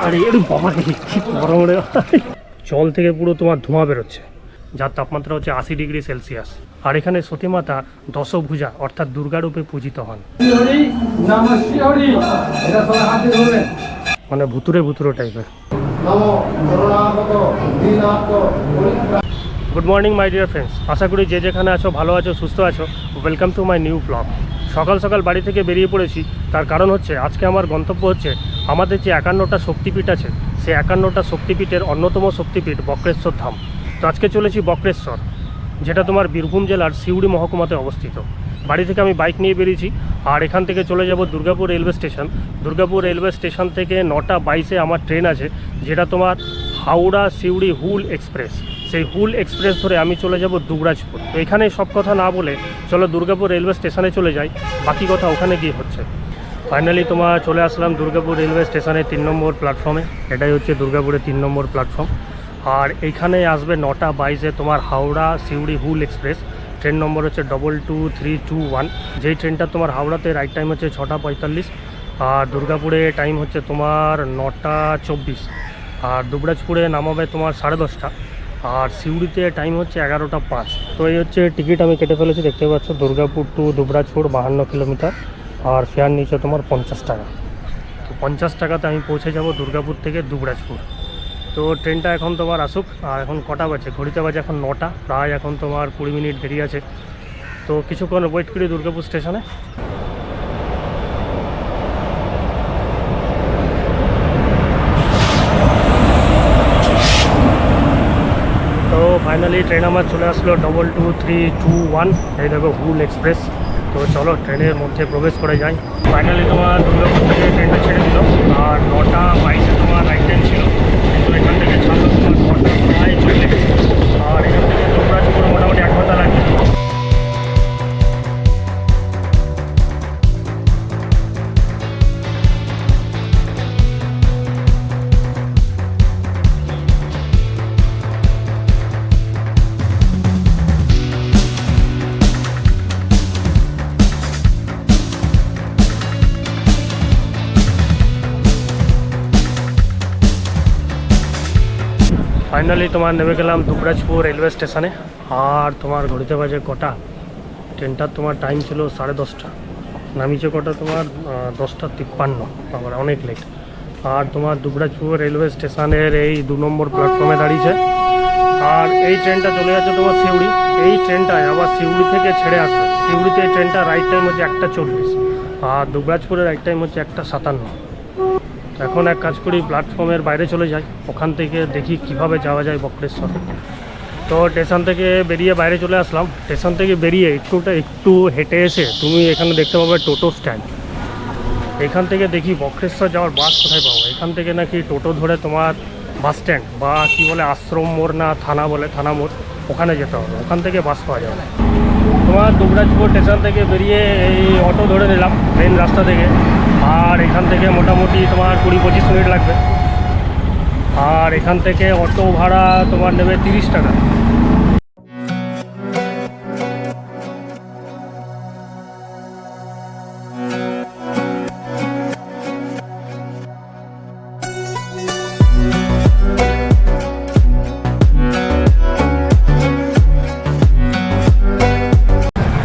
আরে একটু বাবা কি গরম রে জল থেকে পুরো তোমার ধোঁয়া বেরোচ্ছে, যার তাপমাত্রা হচ্ছে 80°C। আর এখানে সতীমাতা দশভুজা অর্থাৎ দুর্গারূপে পূজিত হন। মানে ভুতুরে ভুতুরে টাইপের। Good morning my dear friends, আশা করি যে যেখানে আছো ভালো আছো, সুস্থ আছো। Welcome to my new blog. সকাল সকাল বাড়ি থেকে বেরিয়ে পড়েছি, তার কারণ হচ্ছে আজকে আমার গন্তব্য হচ্ছে আমাদের যে 51টা শক্তিপীঠ আছে, সেই 51টা শক্তিপীঠের অন্যতম শক্তিপীঠ বক্রেশ্বর ধাম। তো আজকে চলেছি বক্রেশ্বর, যেটা তোমার বীরভূম জেলার সিউড়ি মহকুমাতে অবস্থিত। বাড়ি থেকে আমি বাইক নিয়ে বেরিয়েছি, আর এখান থেকে চলে যাব Durgapur railway station. Durgapur railway station থেকে 9টা 22-এ আমার ট্রেন আছে, যেটা তোমার হাওড়া সিউড়ি হুল এক্সপ্রেস। সেই হুল এক্সপ্রেস ধরে আমি চলে যাব দুবরাজপুর। তো এখানে সব কথা না বলে চলো দুর্গাপুর রেলওয়ে স্টেশনে চলে যাই, বাকি কথা ওখানে গিয়ে হচ্ছে। ফাইনালি তোমার চলে আসলাম দুর্গাপুর রেলওয়ে স্টেশনে 3 নম্বর প্ল্যাটফর্মে। এটাই হচ্ছে দুর্গাপুরের 3 নম্বর প্ল্যাটফর্ম। আর এইখানে আসবে 9টা 22-এ তোমার হাওড়া সিউড়ি হুল এক্সপ্রেস। ট্রেন নম্বর হচ্ছে 22321। যেই ট্রেনটা তোমার হাওড়াতে রাইট টাইম হচ্ছে 6টা 45, আর দুর্গাপুরে টাইম হচ্ছে তোমার 9টা 24, আর দুবরাজপুরে নামাবে তোমার 10:30, আর সিউড়িতে টাইম হচ্ছে 11টা 5। তো এই হচ্ছে টিকিট আমি কেটে ফেলেছি, দেখতে পাচ্ছ। দুর্গাপুর টু দুবরাজপুর 52 কিলোমিটার, আর ফেয়ার নিচে তোমার 50 টাকা। তো 50 টাকাতে আমি পৌঁছে যাব দুর্গাপুর থেকে দুবরাজপুর। তো ট্রেনটা এখন তোমার আসুক। আর এখন কটা বাজে, ঘড়িতে বাজে এখন 9টা, প্রায় এখন তোমার 20 মিনিট দেরি আছে। তো কিছুক্ষণ ওয়েট করি দুর্গাপুর স্টেশনে। তো ফাইনালি ট্রেন আমার চলে আসলো 22321। এই দেখো হুল এক্সপ্রেস। তো চলো ট্রেনের মধ্যে প্রবেশ করে যাই। ফাইনালি তোমার দুর্গাপুর থেকে ট্রেনটা ছেড়ে দিল, আর 9টা 22-এ তোমার রাইট টাইম ছিল, কিন্তু এখান থেকে ছাড়লো তোমার 9টা প্রায় 40। আর এখান থেকে দুবরাজপুর মোটামুটি 1 ঘন্টা লাগবে। ফাইনালি তোমার নেমে গেলাম দুবরাজপুর রেলওয়ে স্টেশনে। আর তোমার ঘড়িতে বাজে কটা, ট্রেনটার তোমার টাইম ছিল 10:30, নামিছে কটা তোমার 10টা 53, আবার অনেক লেট। আর তোমার দুবরাজপুর রেলওয়ে স্টেশনের এই 2 নম্বর প্ল্যাটফর্মে দাঁড়িয়েছে। আর এই ট্রেনটা চলে যাচ্ছে তোমার সিউড়ি। এই ট্রেনটায় আবার সিউড়ি থেকে ছেড়ে আসবে। সিউড়িতে এই ট্রেনটা রাইট টাইম হচ্ছে 1:40, আর দুবরাজপুরের রাইট টাইম হচ্ছে 1:57। এখন এক কাজ করি, প্ল্যাটফর্মের বাইরে চলে যাই, ওখান থেকে দেখি কিভাবে যাওয়া যায় বক্রেশ্বর। তো স্টেশন থেকে বেরিয়ে বাইরে চলে আসলাম। স্টেশন থেকে বেরিয়ে একটু হেঁটে এসে তুমি এখানে দেখতে পাবে টোটো স্ট্যান্ড। এখান থেকে দেখি বক্রেশ্বর যাওয়ার বাস কোথায় পাবো। এখান থেকে নাকি টোটো ধরে তোমার বাস স্ট্যান্ড বা কি বলে আশ্রম মোড় না থানা বলে, থানা মোড়, ওখানে যেতে হবে। ওখান থেকে বাস পাওয়া যাবে। তোমার দুবরাজপুর স্টেশন থেকে বেরিয়ে এই অটো ধরে নিলাম মেন রাস্তা থেকে। আর এখান থেকে মোটামুটি তোমার 20-25 মিনিট লাগবে। আর এখান থেকে অটো ভাড়া তোমার নেবে 30 টাকা।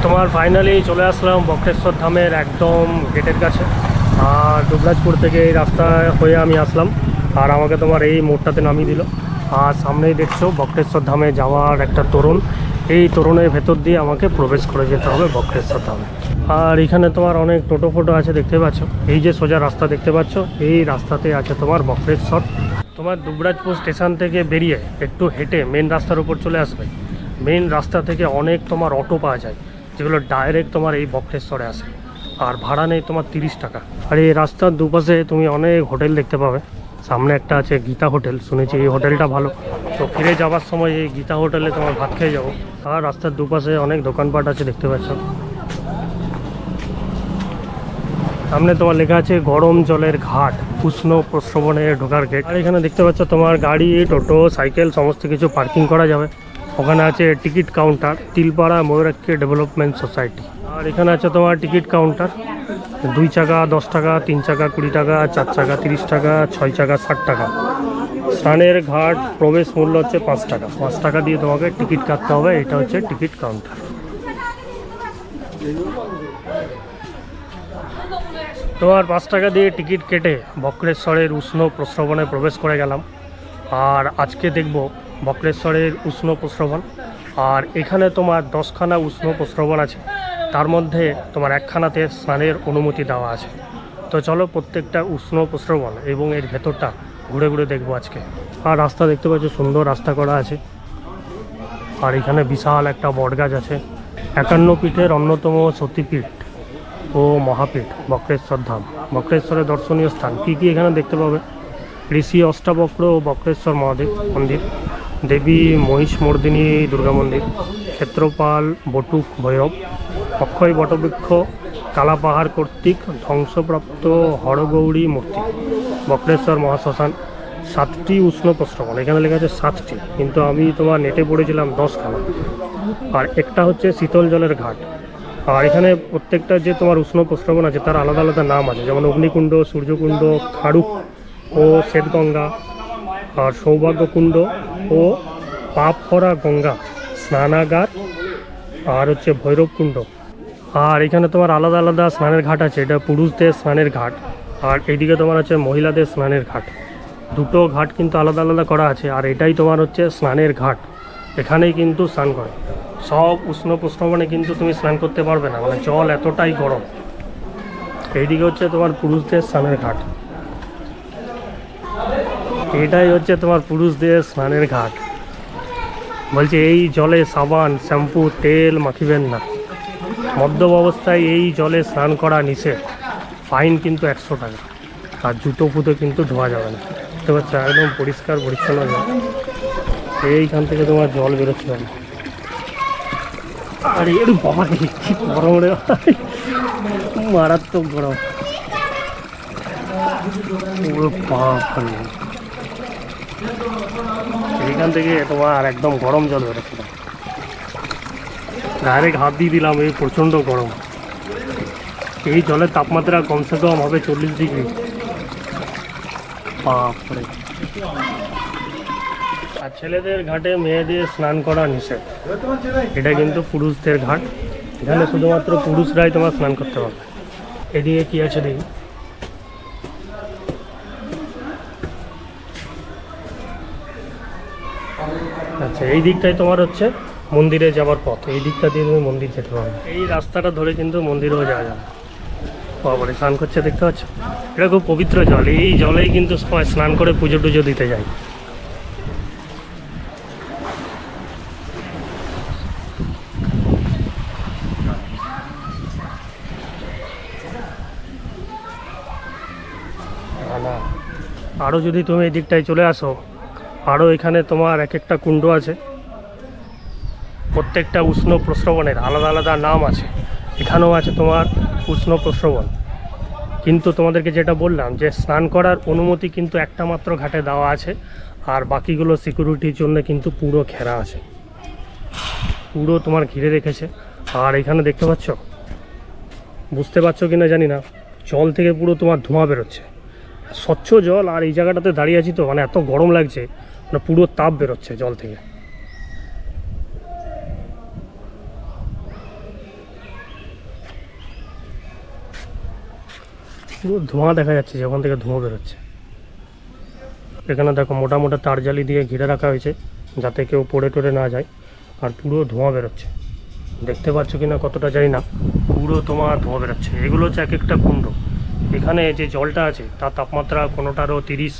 তোমার ফাইনালি চলে আসলাম বক্রেশ্বর ধামের একদম গেটের কাছে। আর দুবরাজপুর থেকে এই রাস্তা হয়ে আমি আসলাম, আর আমাকে তোমার এই মোড়টাতে নামিয়ে দিল। আর সামনেই দেখছো বক্রেশ্বর ধামে যাওয়ার একটা তোরণ। এই তোরণের ভেতর দিয়ে আমাকে প্রবেশ করে যেতে হবে বক্রেশ্বর ধামে। আর এখানে তোমার অনেক টোটো ফোটো আছে, দেখতে পাচ্ছ। এই যে সোজা রাস্তা দেখতে পাচ্ছ, এই রাস্তাতে আছে তোমার বক্রেশ্বর। তোমার দুবরাজপুর স্টেশন থেকে বেরিয়ে একটু হেঁটে মেন রাস্তার উপর চলে আসবে। মেন রাস্তা থেকে অনেক তোমার অটো পাওয়া যায়, যেগুলো ডাইরেক্ট তোমার এই বক্রেশ্বরে আসে। আর ভাড়া নেই তোমার 30 টাকা। আর এই রাস্তার দুপাশে তুমি অনেক হোটেল দেখতে পাবে। সামনে একটা আছে গীতা হোটেল, শুনেছি এই হোটেলটা ভালো। তো ফিরে যাওয়ার সময় এই গীতা হোটেলে তোমার ভাত খেয়ে যাবো। আর রাস্তার দুপাশে অনেক দোকানপাট আছে, দেখতে পাচ্ছ। সামনে তোমার লেখা আছে গরম জলের ঘাট, উষ্ণ প্রস্রবণে ঢোকার গেট। আর এখানে দেখতে পাচ্ছ তোমার গাড়ি, টোটো, সাইকেল সমস্ত কিছু পার্কিং করা যাবে। ওখানে আছে ticket counter, Tilpara Mayurakshi development society. আর এখানে আছে তোমার টিকিট কাউন্টার। 2 চাকা 10 টাকা, 3 চাকা 20 টাকা, 4 চাকা 30 টাকা, 6 চাকা 60 টাকা। স্নানের ঘাট প্রবেশ মূল্য হচ্ছে 5 টাকা। 5 টাকা দিয়ে তোমাকে টিকিট কাটতে হবে। এটা হচ্ছে টিকিট কাউন্টার। তোমার 5 টাকা দিয়ে টিকিট কেটে বক্রেশ্বরের উষ্ণ প্রস্রবণে প্রবেশ করে গেলাম। আর আজকে দেখব বক্রেশ্বরের উষ্ণ প্রস্রবণ। আর এখানে তোমার 10খানা উষ্ণ প্রস্রবণ আছে, তার মধ্যে তোমার 1খানাতে স্নানের অনুমতি দেওয়া আছে। তো চলো প্রত্যেকটা উষ্ণ প্রস্রবণ এবং এর ভেতরটা ঘুরে ঘুরে দেখবো আজকে। আর রাস্তা দেখতে পাচ্ছ, সুন্দর রাস্তা করা আছে। আর এখানে বিশাল একটা বটগাছ আছে। 51 পীঠের অন্যতম সতীপীঠ ও মহাপীঠ বক্রেশ্বর ধাম। বক্রেশ্বরের দর্শনীয় স্থান কী কী এখানে দেখতে পাবে? ঋষি অষ্টাবক্র ও বক্রেশ্বর মহাদেব মন্দির, দেবী মহিষমর্দিনী দুর্গা মন্দির, ক্ষেত্রপাল বটুক ভৈরব, অক্ষয় বটবৃক্ষ, কালাপাহাড় কর্তৃক ধ্বংসপ্রাপ্ত হরগৌরী মূর্তি, বক্রেশ্বর মহাশ্মশান, 7টি উষ্ণ প্রস্রবণ। এখানে লেখা আছে 7টি, কিন্তু আমি তোমার নেটে পড়েছিলাম 10খানা। আর একটা হচ্ছে শীতল জলের ঘাট। আর এখানে প্রত্যেকটা যে তোমার উষ্ণ প্রস্রবণ আছে তার আলাদা আলাদা নাম আছে, যেমন অগ্নিকুণ্ড, সূর্যকুণ্ড, খাড়ুক ও শ্বেতগঙ্গা, আর সৌভাগ্যকুণ্ড ও পাপহরা গঙ্গা স্নানাগার, আর হচ্ছে ভৈরবকুণ্ড। আর এখানে তোমার আলাদা আলাদা স্নানের ঘাট আছে। এটা পুরুষদের স্নানের ঘাট, আর এইদিকে তোমার আছে মহিলাদের স্নানের ঘাট। দুটো ঘাট কিন্তু আলাদা আলাদা করা আছে। আর এটাই তোমার হচ্ছে স্নানের ঘাট, এখানেই কিন্তু স্নান করে। সব উষ্ণ প্রস্রবণে কিন্তু তুমি স্নান করতে পারবে না, মানে জল এতটাই গরম। এইদিকে হচ্ছে তোমার পুরুষদের স্নানের ঘাট, এটাই হচ্ছে তোমার পুরুষদের স্নানের ঘাট। বলছে এই জলে সাবান, শ্যাম্পু, তেল মাখিবেন না। মদ্যপ অবস্থায় এই জলে স্নান করা নিষেধ। ফাইন কিন্তু 100 টাকা। আর জুতো ফুতো কিন্তু ধোয়া যাবে না। বুঝতে পারছো, একদম পরিষ্কার পরিচ্ছন্ন জল। এইখান থেকে তোমার জল বেরোচ্ছে। আর এর বাবা কি গরম রে, মারাত্মক গরম। এইখান থেকে তোমার একদম গরম জল বেরোচ্ছিল। ডাইরেক্ট হাত দিয়ে দিলাম, এই প্রচণ্ড গরম। এই জলের তাপমাত্রা কমসে কম হবে 40 ডিগ্রি। বাপরে। আর ছেলেদের ঘাটে মেয়েদের স্নান করা নিষেধ। এটা কিন্তু পুরুষদের ঘাট, এখানে শুধুমাত্র পুরুষরাই তোমার স্নান করতে পারবে। এদিকে কি আছে দেখি। আচ্ছা, এই দিকটাই তোমার হচ্ছে মন্দিরে যাওয়ার পথ। এই দিকটা দিয়ে তুমি মন্দির যেতে পারবে। এই রাস্তাটা ধরে কিন্তু মন্দিরেও যাওয়া যাবে। বাবারে, স্নান করছে দেখতে পাচ্ছ। এটা খুব পবিত্র জল, এই জলেই কিন্তু সবাই স্নান করে পুজো টুজো দিতে যায়। আরও যদি তুমি এই দিকটায় চলে আসো, আরও এখানে তোমার এক একটা কুণ্ড আছে। প্রত্যেকটা উষ্ণ প্রস্রবণের আলাদা আলাদা নাম আছে। এখানেও আছে তোমার উষ্ণ প্রস্রবণ। কিন্তু তোমাদেরকে যেটা বললাম যে স্নান করার অনুমতি কিন্তু একটা মাত্র ঘাটে দেওয়া আছে, আর বাকিগুলো সিকিউরিটির জন্য কিন্তু পুরো ঘেরা আছে, পুরো তোমার ঘিরে রেখেছে। আর এখানে দেখতে পাচ্ছ, বুঝতে পারছো কি না জানি না, জল থেকে পুরো তোমার ধোঁয়া বেরোচ্ছে, স্বচ্ছ জল। আর এই জায়গাটাতে দাঁড়িয়ে আছি তো, মানে এত গরম লাগছে, মানে পুরো তাপ বেরোচ্ছে জল থেকে। পুরো ধোঁয়া দেখা যাচ্ছে, যখন থেকে ধোঁয়া বেরোচ্ছে। এখানে দেখো মোটা মোটা তারজালি দিয়ে ঘিরে রাখা হয়েছে, যাতে কেউ পড়ে টড়ে না যায়। আর পুরো ধোঁয়া বেরোচ্ছে, দেখতে পাচ্ছ কি না কতটা জানি না, পুরো তোমার ধোঁয়া বেরোচ্ছে। এগুলো হচ্ছে এক একটা কুণ্ড। এখানে যে জলটা আছে তার তাপমাত্রা কোনোটারও 30,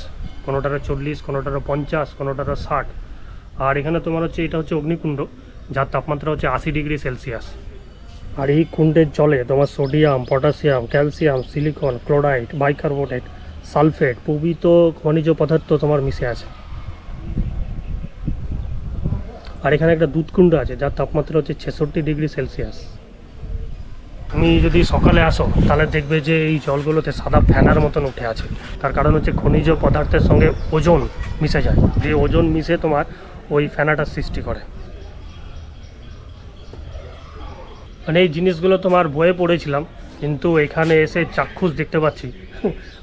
কোনোটারও 40, কোনোটারও 50, কোনোটারও 60। আর এখানে তোমার হচ্ছে এটা হচ্ছে অগ্নিকুণ্ড, যার তাপমাত্রা হচ্ছে 80 ডিগ্রি সেলসিয়াস। আর এই কুণ্ডের জলে তোমার sodium, potassium, calcium, silicon, chloride, bicarbonate, sulphate প্রভৃত খনিজ পদার্থ তোমার মিশে আছে। আর এখানে একটা দুধকুণ্ড আছে, যার তাপমাত্রা হচ্ছে 66 ডিগ্রি সেলসিয়াস। তুমি যদি সকালে আসো তাহলে দেখবে যে এই জলগুলোতে সাদা ফেনার মতন উঠে আছে। তার কারণ হচ্ছে খনিজ পদার্থের সঙ্গে ওজোন মিশে যায়, যে ওজোন মিশে তোমার ওই ফেনাটার সৃষ্টি করে। মানে এই জিনিসগুলো তোমার বইয়ে পড়েছিলাম কিন্তু এখানে এসে চাক্ষুষ দেখতে পাচ্ছি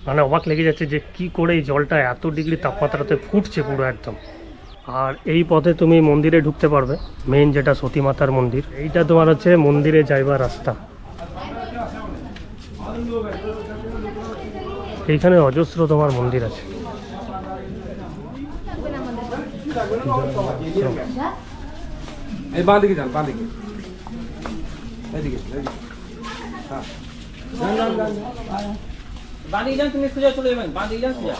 মানে অবাক লেগে যাচ্ছে যে কি করে এই জলটা এত ডিগ্রি তাপমাত্রাতে ফুটছে পুরো একদম। আর এই পথে তুমি মন্দিরে ঢুকতে পারবে, মেইন যেটা সতী মাতার মন্দির। এইটা তোমার হচ্ছে মন্দিরে যাইবার রাস্তা। এইখানে অজস্র তোমার মন্দির আছে। এই বাঁদিকে যান, বাঁদিকে এদিকে হ্যাঁ বাঁদিকে যান, তুমি সোজা চলে যাবেন, বাঁদিকে যান সোজা।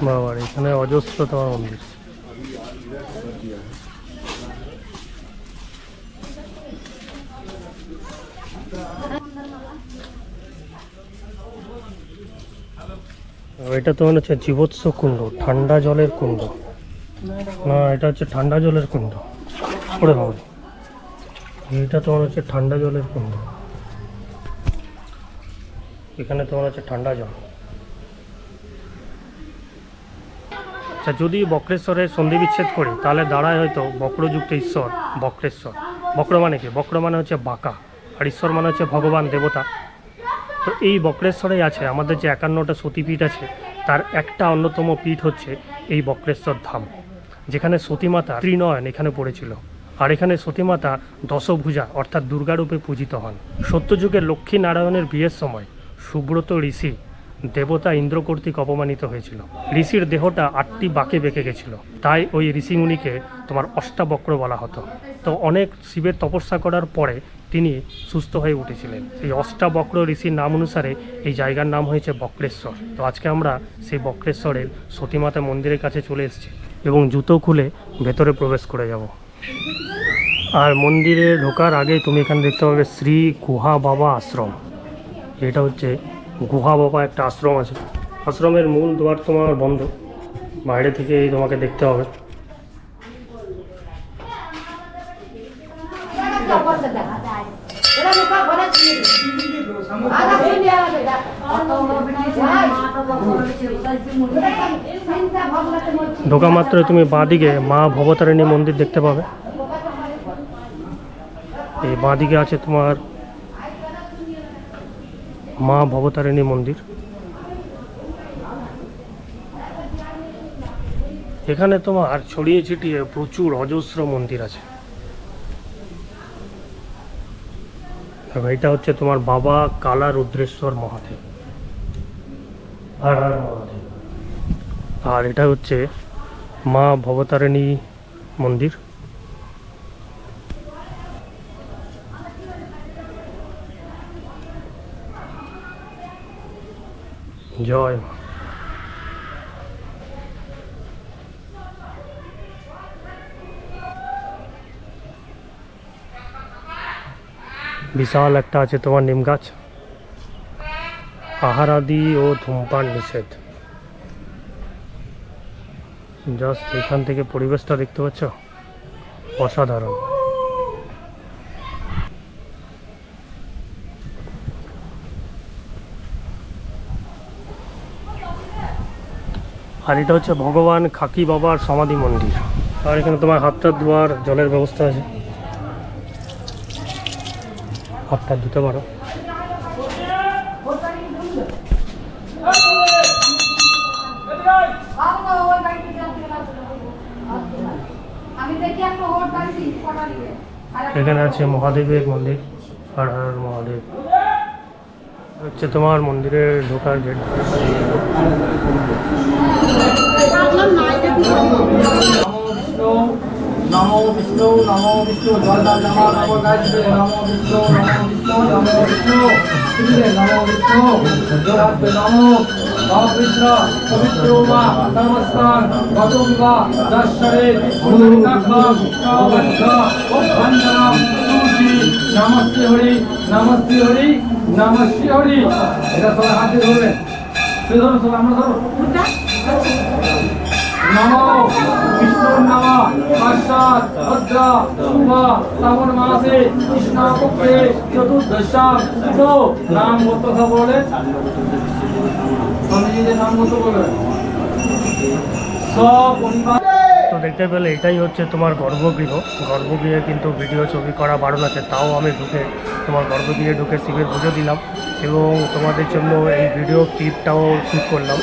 বাবার এখানে অজস্র তোমার মন্দির। এটা তোমার হচ্ছে জীবৎস কুণ্ড, ঠান্ডা জলের কুণ্ড। না, এটা হচ্ছে ঠান্ডা জলের কুণ্ড। ওরে বাবা, এটা তোমার হচ্ছে ঠান্ডা জলের কুণ্ড। এখানে তোমার হচ্ছে ঠান্ডা জল। আচ্ছা, যদি বক্রেশ্বরের সন্ধি বিচ্ছেদ করি তাহলে দাঁড়ায় হয়তো বক্রযুক্ত ঈশ্বর বক্রেশ্বর। বক্র মানে কি? বক্র মানে হচ্ছে বাঁকা, আর ঈশ্বর মানে হচ্ছে ভগবান দেবতা। তো এই বক্রেশ্বরেই আছে আমাদের যে 51টা সতীপীঠ আছে, তার একটা অন্যতম পীঠ হচ্ছে এই বক্রেশ্বর ধাম, যেখানে সতীমাতা ত্রিনয়ন এখানে পড়েছিল। আর এখানে সতীমাতা দশভুজা অর্থাৎ দুর্গারূপে পূজিত হন। সত্যযুগের লক্ষ্মী নারায়ণের বিয়ের সময় সুব্রত ঋষি দেবতা ইন্দ্র কর্তৃক অপমানিত হয়েছিল। ঋষির দেহটা 8টি বাঁকে বেঁকে গেছিল, তাই ওই ঋষিমুনিকে তোমার অষ্টাবক্র বলা হতো। তো অনেক শিবের তপস্যা করার পরে তিনি সুস্থ হয়ে উঠেছিলেন। সেই অষ্টাবক্র ঋষির নাম অনুসারে এই জায়গার নাম হয়েছে বক্রেশ্বর। তো আজকে আমরা সেই বক্রেশ্বরের সতীমাতা মন্দিরের কাছে চলে এসেছি এবং জুতো খুলে ভেতরে প্রবেশ করে যাব। আর মন্দিরে ঢোকার আগেই তুমি এখানে দেখতে পাবে শ্রী গুহা বাবা আশ্রম। এটা হচ্ছে গুহা বাবা একটা আশ্রম আছে। আশ্রমের মূল দ্বার তোমার বন্ধ, বাইরে থেকে তোমাকে দেখতে হবে। ঢোকা মাত্র তুমি বাঁদিকে মা ভবতারিণী মন্দির দেখতে পাবে। এই বাঁদিকে আছে তোমার মা ভবতারিণী মন্দির। এখানে তোমার ছড়িয়ে ছিটিয়ে প্রচুর অজস্র মন্দির আছে। এটা হচ্ছে তোমার বাবা কালা রুদ্রেশ্বর মহাদেব, আর এটা হচ্ছে মা ভবতারিণী মন্দির। জয় মা। বিশাল একটা আছে তোমার নিম গাছ। আহারাদি ও ধূমপান নিষেধ। জাস্ট এখান থেকে পরিবেশটা দেখতে পাচ্ছ, অসাধারণ। আর এটা হচ্ছে ভগবান খাকি বাবার সমাধি মন্দির। আর এখানে তোমার হাতটা ধোয়ার জলের ব্যবস্থা আছে, হাতটা ধুতে পারো। এখানে আছে মহাদেবের মন্দির, হর হর মহাদেব। হচ্ছে তোমার মন্দিরে ঢোকার গেট। নমো বিষ্ণু নমো বিষ্ণু জলদা নমো নমো গায়ত্রী নমো বিষ্ণু নমো বিষ্ণু নমো বিষ্ণু নমো বিষ্ণু জলাতে নমো পবিত্র পবিত্র মা নমস্কার গতঙ্গা দর্শনে গুরুকাখম নবদ্ধ বন্দনা তুলসী নমস্তে হরি নমস্তে হরি নমস্তে হরি। এটা সবাই হাতে ধরবেন, ধরো সবাই, আমরা ধরো। নমো বিষ্ণুর নমঃ সাক্ষাৎ ভদ্র শুভ শ্রাবণ মাসে কৃষ্ণপক্ষে চতুর্দশাম তো নাম কথা বলে স্বামীজিদের নাম মতো বলে সপরিবার। তো দেখতে পেলে এটাই হচ্ছে তোমার গর্ভগৃহ। গর্ভগৃহে কিন্তু ভিডিও ছবি করা বারণ আছে, তাও আমি ঢুকে তোমার গর্ভগৃহে ঢুকে শিবের পুজো দিলাম এবং তোমাদের জন্য এই ভিডিও ক্লিপটাও শ্যুট করলাম।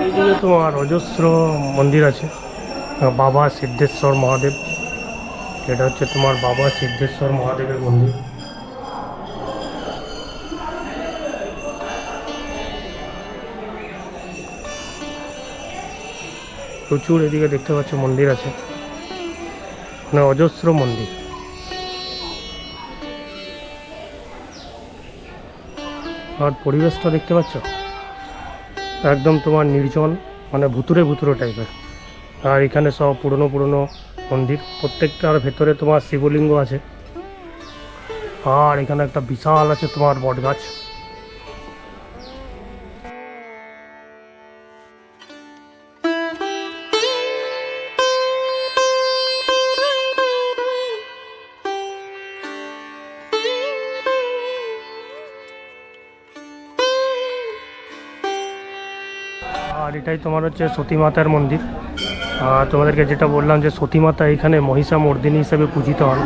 এদিকে তোমার অজস্র মন্দির আছে। বাবা সিদ্ধেশ্বর মহাদেব, এটা হচ্ছে তোমার বাবা সিদ্ধেশ্বর মহাদেবের মন্দির। প্রচুর এদিকে দেখতে পাচ্ছ মন্দির আছে, মানে অজস্র মন্দির। আর পরিবেশটা দেখতে পাচ্ছ একদম তোমার নির্জন, মানে ভুতুরে ভুতুরে টাইপের। আর এখানে সব পুরনো পুরনো মন্দির, প্রত্যেকটার ভেতরে তোমার শিবলিঙ্গ আছে। আর এখানে একটা বিশাল আছে তোমার বট গাছ। আর এটাই তোমার হচ্ছে সতী মাতার মন্দির। তোমাদেরকে যেটা বললাম যে সতী মাতা এখানে মহিষা মর্দিনী হিসেবে পূজিত হন।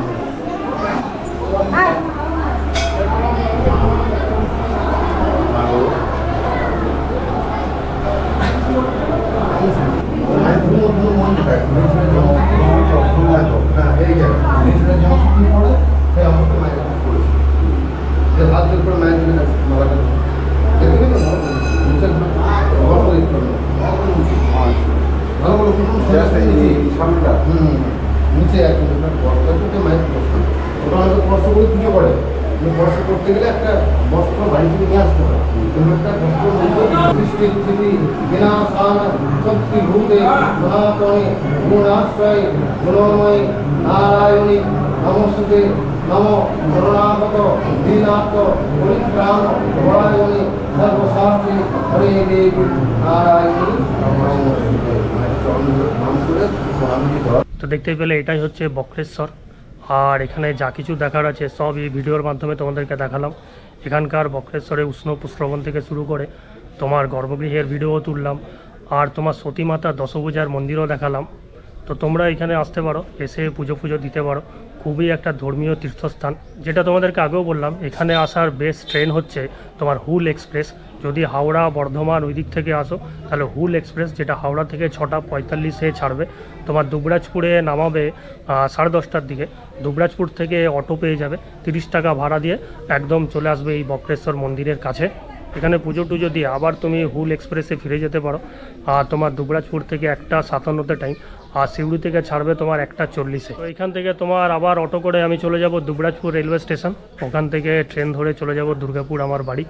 নিচে কষ্ট করে পুজো করে, কষ্ট করতে গেলে একটা বস্ত্র বাড়ি থেকে নিয়ে আসতে হয়। কিন্তু একটা গুণাশ্রয় গুণময় নারায়ণী নমস্তে নম করুণাগত দীনাথ পরিত্রাণ পরায়ণী সর্বশাস্ত্রী হরে দেবী নারায়ণী তো দেখতেই পেলে এটাই হচ্ছে বক্রেশ্বর। আর এখানে যা কিছু দেখার আছে সব এই ভিডিওর মাধ্যমে তোমাদেরকে দেখালাম। এখানকার বক্রেশ্বরে উষ্ণ পুষ্পবন থেকে শুরু করে তোমার গর্ভগৃহের ভিডিও তুললাম, আর তোমার সতী মাতা দশভুজার মন্দিরও দেখালাম। তো তোমরা এখানে আসতে পারো, এসে পুজো ফুজো দিতে পারো। খুবই একটা ধর্মীয় তীর্থস্থান। যেটা তোমাদেরকে আগেও বললাম, এখানে আসার বেস্ট ট্রেন হচ্ছে তোমার হুল এক্সপ্রেস। যদি হাওড়া বর্ধমান ওই দিক থেকে আসো তাহলে হুল এক্সপ্রেস, যেটা হাওড়া থেকে 6:45-এ ছাড়বে, তোমার দুবরাজপুরে নামাবে 10:30টার দিকে। দুবরাজপুর থেকে অটো পেয়ে যাবে, 30 টাকা ভাড়া দিয়ে একদম চলে আসবে এই বক্রেশ্বর মন্দিরের কাছে। এখানে পুজো টুজো দিয়ে আবার তুমি হুল এক্সপ্রেসে ফিরে যেতে পারো। আর তোমার দুবরাজপুর থেকে 1:57-তে টাইম, আর সিউড়ি থেকে ছাড়বে তোমার 1:40-এ। তো এখান থেকে তোমার আবার অটো করে আমি চলে যাব দুবরাজপুর রেলওয়ে স্টেশন, ওখান থেকে ট্রেন ধরে চলে যাব দুর্গাপুর আমার বাড়ি।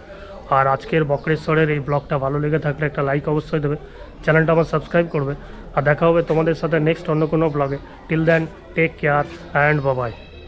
আর আজকের বক্রেশ্বরের এই ব্লগটা ভালো লেগে থাকলে একটা লাইক অবশ্যই দেবে, চ্যানেলটা আমার সাবস্ক্রাইব করবে। আর দেখা হবে তোমাদের সাথে নেক্সট অন্য কোনো ব্লগে। Till then take care and বাবাই।